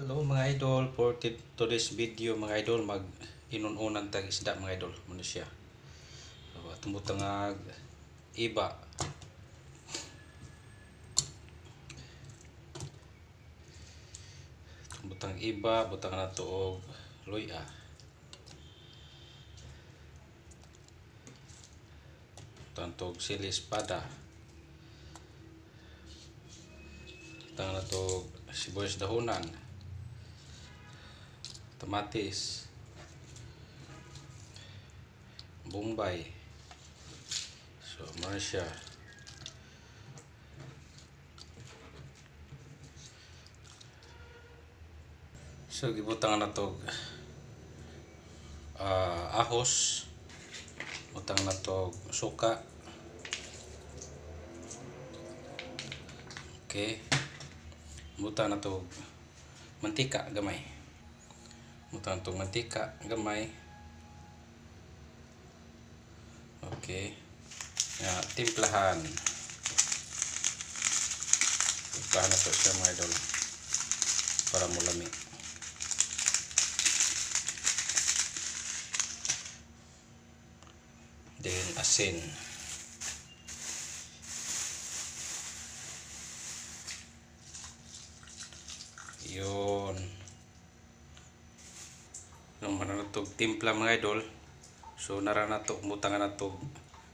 Hello mga idol, for today's video mga idol, mag inununan tag isda mga idol. Muna siya tumutangag iba, tumutang iba, butang na to og luya, butang to og sili espada, butang na to og sibuyas dahonan, kamatis, bombay. So muna siya. So gibutang na to ahos, butang na to suka. Okay, butang na to mantika gamay, butang to mantika gamay. Okay, timplahan na to siya mga idol para mulami. Then asin, yun nung mananatog timpla mga idol. So naranato mutangan na to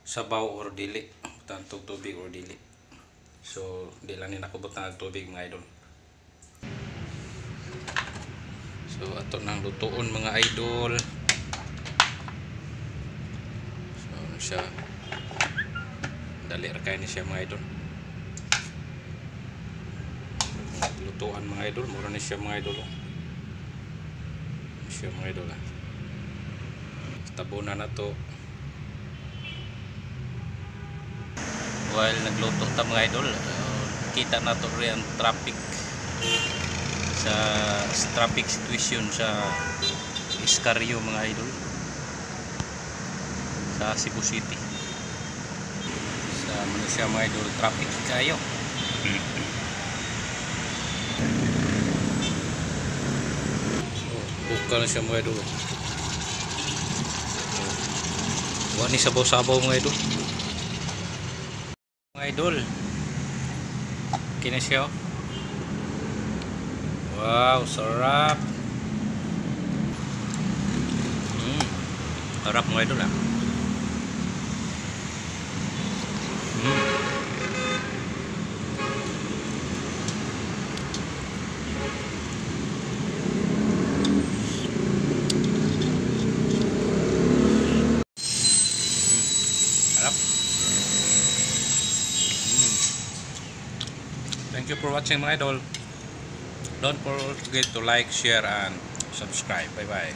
sabaw or dili, butang to tubig or dili. So di lang ni nakubot na tubig mga idol. So ato nang lutuon mga idol. Siya dali ra kay ni siya mga idol, lutuan mga idol, mura ni siya mga idol. Siya mga idol tabunan na to while nagluto ta mga idol. Kita na to rin ang traffic situation sa Iscario mga idol, sa Cebu City. Sa Malaysia mga idol, traffic kayo. So, buka na siya mga idol. Wani sabaw-sabaw mga idol. Mga idol, kini siya. Wow, sarap. Sarap mga idol . Thank you for watching mga idol. Don't forget to like, share, and subscribe. Bye bye.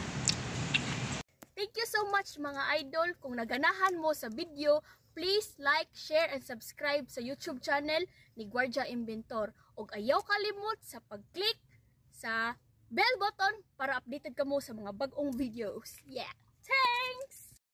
Thank you so much mga idol. Kung naganahan mo sa video, please like, share, and subscribe sa YouTube channel ni Guardia Inventor. Og ayaw kalimot sa pag-click sa bell button para updated ka mo sa mga bagong videos. Yeah! Thanks!